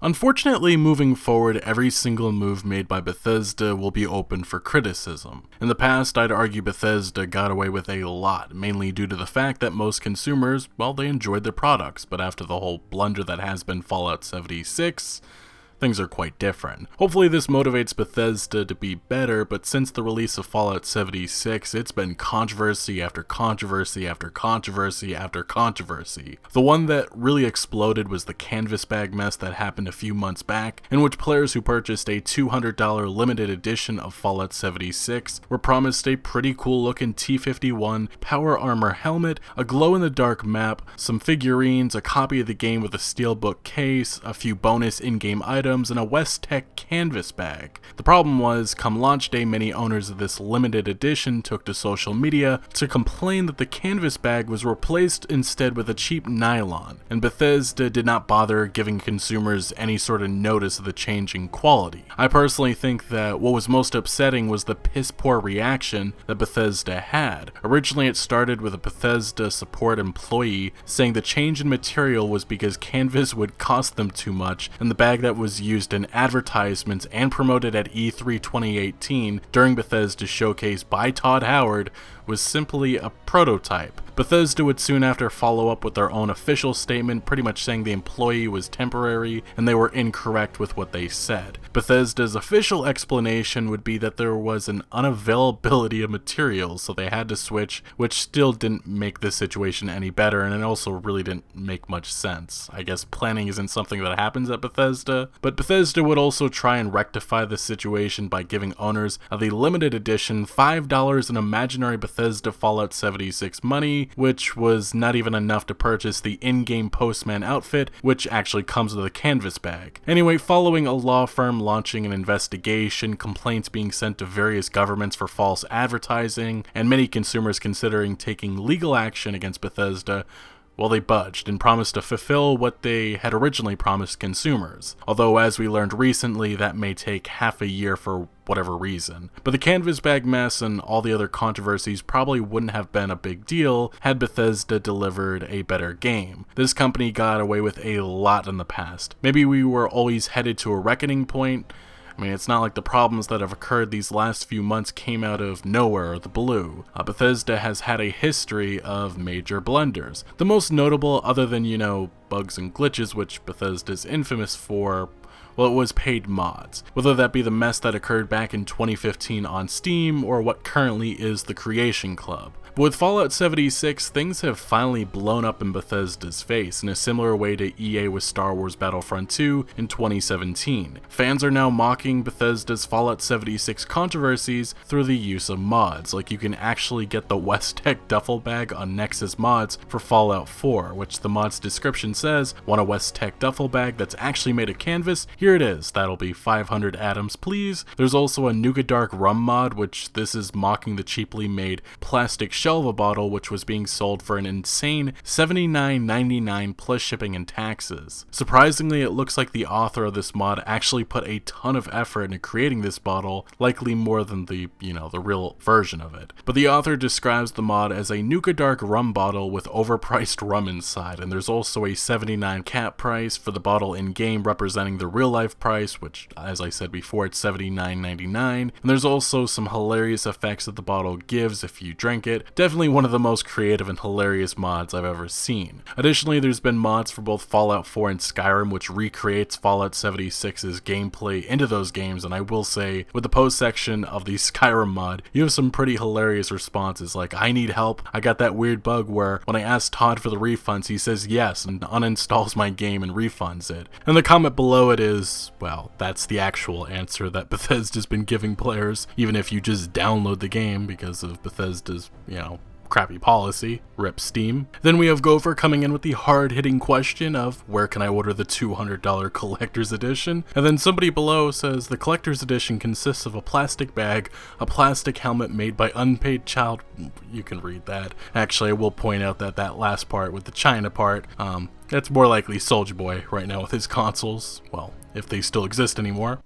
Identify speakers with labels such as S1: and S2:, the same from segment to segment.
S1: Unfortunately, moving forward, every single move made by Bethesda will be open for criticism. In the past, I'd argue Bethesda got away with a lot, mainly due to the fact that most consumers, well, they enjoyed their products, but after the whole blunder that has been Fallout 76, things are quite different. Hopefully this motivates Bethesda to be better, but since the release of Fallout 76, it's been controversy after controversy after controversy after controversy. The one that really exploded was the canvas bag mess that happened a few months back, in which players who purchased a $200 limited edition of Fallout 76 were promised a pretty cool looking T-51 power armor helmet, a glow-in-the-dark map, some figurines, a copy of the game with a steelbook case, a few bonus in-game items, and a West Tech canvas bag. The problem was, come launch day, many owners of this limited edition took to social media to complain that the canvas bag was replaced instead with a cheap nylon, and Bethesda did not bother giving consumers any sort of notice of the change in quality. I personally think that what was most upsetting was the piss-poor reaction that Bethesda had. Originally, it started with a Bethesda support employee saying the change in material was because canvas would cost them too much, and the bag that was used in advertisements and promoted at E3 2018 during Bethesda's showcase by Todd Howard was simply a prototype. Bethesda would soon after follow up with their own official statement, pretty much saying the employee was temporary and they were incorrect with what they said. Bethesda's official explanation would be that there was an unavailability of materials, so they had to switch, which still didn't make the situation any better, and it also really didn't make much sense. I guess planning isn't something that happens at Bethesda, but Bethesda would also try and rectify the situation by giving owners of the limited edition $5 in imaginary Bethesda Fallout 76 money, which was not even enough to purchase the in-game postman outfit, which actually comes with a canvas bag. Anyway, following a law firm launching an investigation, complaints being sent to various governments for false advertising, and many consumers considering taking legal action against Bethesda, well, they budged and promised to fulfill what they had originally promised consumers. Although, as we learned recently, that may take half a year for whatever reason. But the canvas bag mess and all the other controversies probably wouldn't have been a big deal had Bethesda delivered a better game. This company got away with a lot in the past. Maybe we were always headed to a reckoning point. I mean, it's not like the problems that have occurred these last few months came out of nowhere or the blue. Bethesda has had a history of major blunders. The most notable, other than, bugs and glitches, which Bethesda is infamous for, well, it was paid mods. Whether that be the mess that occurred back in 2015 on Steam, or what currently is the Creation Club. But with Fallout 76, things have finally blown up in Bethesda's face in a similar way to EA with Star Wars Battlefront 2 in 2017. Fans are now mocking Bethesda's Fallout 76 controversies through the use of mods, like you can actually get the West Tech duffel bag on Nexus Mods for Fallout 4, which the mod's description says, want a West Tech duffel bag that's actually made of canvas? Here it is, that'll be 500 atoms please. There's also a Nuka Dark rum mod, which this is mocking the cheaply made plastic shell of a bottle, which was being sold for an insane $79.99 plus shipping and taxes. Surprisingly, it looks like the author of this mod actually put a ton of effort into creating this bottle, likely more than the real version of it. But the author describes the mod as a Nuka Dark rum bottle with overpriced rum inside, and there's also a $79 cap price for the bottle in-game representing the real-life price, which, as I said before, it's $79.99, and there's also some hilarious effects that the bottle gives if you drink it. Definitely one of the most creative and hilarious mods I've ever seen. Additionally, there's been mods for both Fallout 4 and Skyrim, which recreates Fallout 76's gameplay into those games, and I will say, with the post section of the Skyrim mod, you have some pretty hilarious responses, like, I need help, I got that weird bug where when I ask Todd for the refunds, he says yes and uninstalls my game and refunds it. And the comment below it is, well, that's the actual answer that Bethesda's been giving players, even if you just download the game because of Bethesda's, crappy policy. Rip Steam. Then we have Gopher coming in with the hard-hitting question of where can I order the $200 collector's edition? And then somebody below says the collector's edition consists of a plastic bag, a plastic helmet made by unpaid child. You can read that. Actually, I will point out that that last part with the China part, that's more likely Soulja Boy right now with his consoles. Well, if they still exist anymore.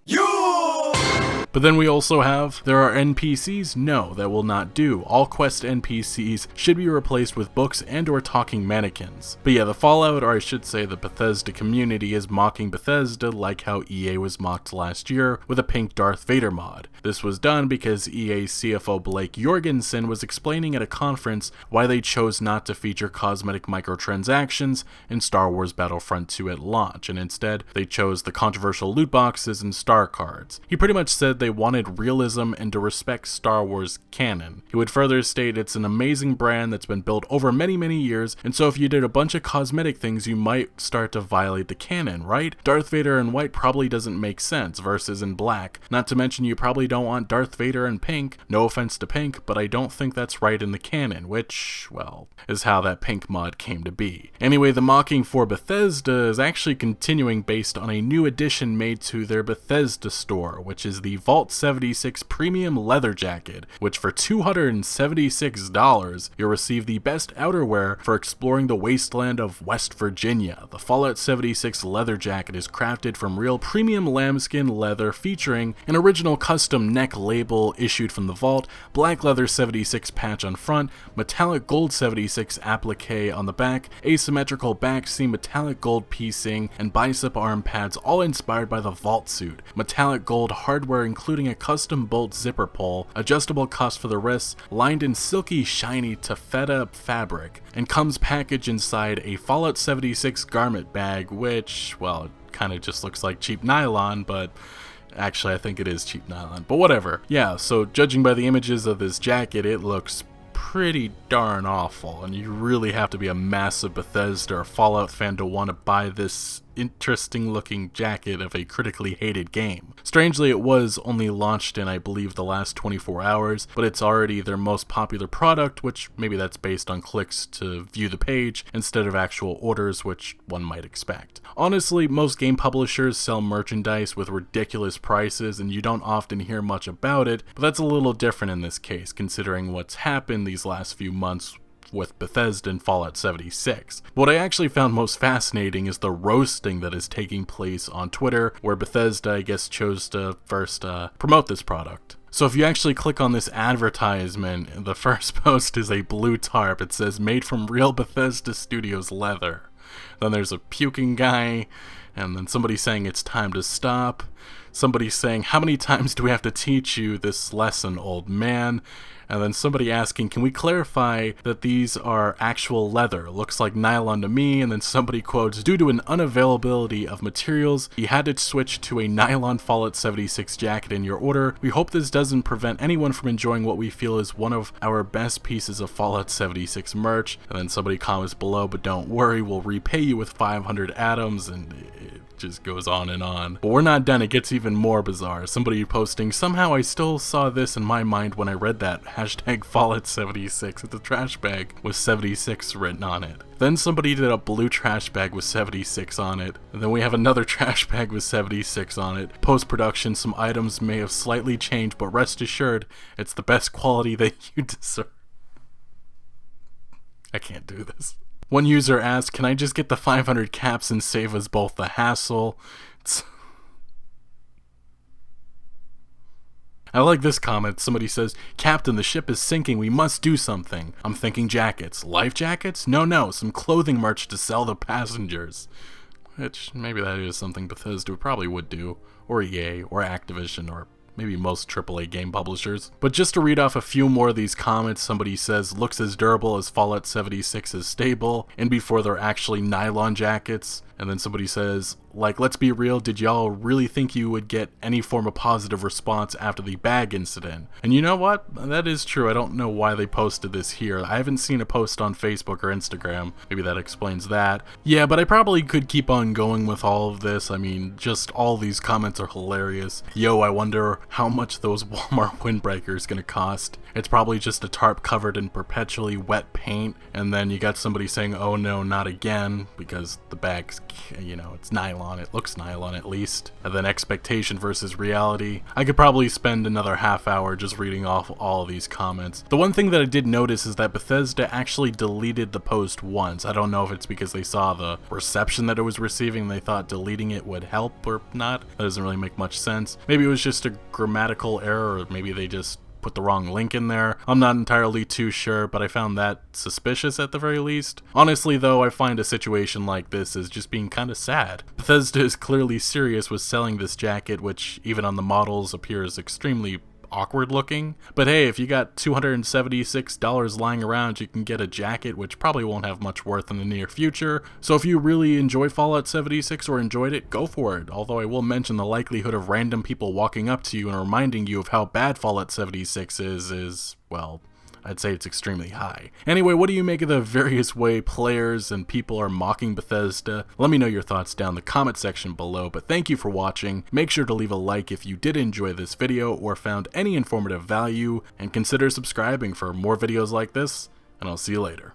S1: But then we also have, there are NPCs? No, that will not do. All quest NPCs should be replaced with books and or talking mannequins. But yeah, the Fallout, or I should say the Bethesda community, is mocking Bethesda like how EA was mocked last year with a pink Darth Vader mod. This was done because EA CFO Blake Jorgensen was explaining at a conference why they chose not to feature cosmetic microtransactions in Star Wars Battlefront 2 at launch, and instead they chose the controversial loot boxes and star cards. He pretty much said they wanted realism and to respect Star Wars canon. He would further state it's an amazing brand that's been built over many years, and so if you did a bunch of cosmetic things you might start to violate the canon, right? Darth Vader in white probably doesn't make sense versus in black. Not to mention you probably don't want Darth Vader in pink. No offense to pink, but I don't think that's right in the canon, which, well, is how that pink mod came to be. Anyway, the mocking for Bethesda is actually continuing based on a new addition made to their Bethesda store, which is the Vault 76 Premium Leather Jacket, which for $276, you'll receive the best outerwear for exploring the wasteland of West Virginia. The Fallout 76 leather jacket is crafted from real premium lambskin leather featuring an original custom neck label issued from the vault, black leather 76 patch on front, metallic gold 76 applique on the back, asymmetrical back seam metallic gold piecing, and bicep arm pads all inspired by the vault suit. Metallic gold hardware including a custom bolt zipper pull, adjustable cuffs for the wrists, lined in silky shiny taffeta fabric, and comes packaged inside a Fallout 76 garment bag, which, well, it kind of just looks like cheap nylon, but actually I think it is cheap nylon, but whatever. Yeah, so judging by the images of this jacket, it looks pretty darn awful, and you really have to be a massive Bethesda or Fallout fan to want to buy this interesting looking jacket of a critically hated game. Strangely, it was only launched in, I believe, the last 24 hours, but it's already their most popular product, which maybe that's based on clicks to view the page instead of actual orders, which one might expect. Honestly, most game publishers sell merchandise with ridiculous prices and you don't often hear much about it, but that's a little different in this case, considering what's happened these last few months with Bethesda and Fallout 76. What I actually found most fascinating is the roasting that is taking place on Twitter, where Bethesda, I guess, chose to first promote this product. So if you actually click on this advertisement, the first post is a blue tarp. It says, made from real Bethesda Studios leather. Then there's a puking guy, and then somebody saying it's time to stop. Somebody saying, how many times do we have to teach you this lesson, old man? And then somebody asking, can we clarify that these are actual leather? Looks like nylon to me. And then somebody quotes, due to an unavailability of materials, you had to switch to a nylon Fallout 76 jacket in your order. We hope this doesn't prevent anyone from enjoying what we feel is one of our best pieces of Fallout 76 merch. And then somebody comments below, but don't worry, we'll repay you with 500 atoms, and it just goes on and on. But we're not done, it gets even more bizarre. Somebody posting, somehow I still saw this in my mind when I read that hashtag Fallout 76 with the trash bag with 76 written on it. Then somebody did a blue trash bag with 76 on it, and then we have another trash bag with 76 on it. Post-production, some items may have slightly changed, but rest assured, it's the best quality that you deserve. I can't do this. One user asked, can I just get the 500 caps and save us both the hassle? I like this comment. Somebody says, Captain, the ship is sinking. We must do something. I'm thinking jackets. Life jackets? No, some clothing merch to sell the passengers. Which, maybe that is something Bethesda probably would do. Or EA, or Activision, or maybe most AAA game publishers. But just to read off a few more of these comments, somebody says, looks as durable as Fallout 76 is stable, and before they're actually nylon jackets. And then somebody says, like, let's be real, did y'all really think you would get any form of positive response after the bag incident? And you know what? That is true. I don't know why they posted this here. I haven't seen a post on Facebook or Instagram. Maybe that explains that. Yeah, but I probably could keep on going with all of this. I mean, just all these comments are hilarious. Yo, I wonder how much those Walmart windbreakers gonna cost. It's probably just a tarp covered in perpetually wet paint. And then you got somebody saying, oh no, not again, because the bag's, you know, it's nylon. nylon. It looks nylon at least. And then expectation versus reality. I could probably spend another half hour just reading off all of these comments. The one thing that I did notice is that Bethesda actually deleted the post once. I don't know if it's because they saw the reception that it was receiving and they thought deleting it would help or not. That doesn't really make much sense. Maybe it was just a grammatical error, or maybe they just put the wrong link in there. I'm not entirely too sure, but I found that suspicious at the very least. Honestly though, I find a situation like this as just being kinda sad. Bethesda is clearly serious with selling this jacket, which even on the models appears extremely awkward looking. But hey, if you got $276 lying around, you can get a jacket which probably won't have much worth in the near future. So if you really enjoy Fallout 76 or enjoyed it, go for it. Although I will mention the likelihood of random people walking up to you and reminding you of how bad Fallout 76 is, well, I'd say it's extremely high. Anyway, what do you make of the various way players and people are mocking Bethesda? Let me know your thoughts down in the comment section below, but thank you for watching. Make sure to leave a like if you did enjoy this video or found any informative value, and consider subscribing for more videos like this, and I'll see you later.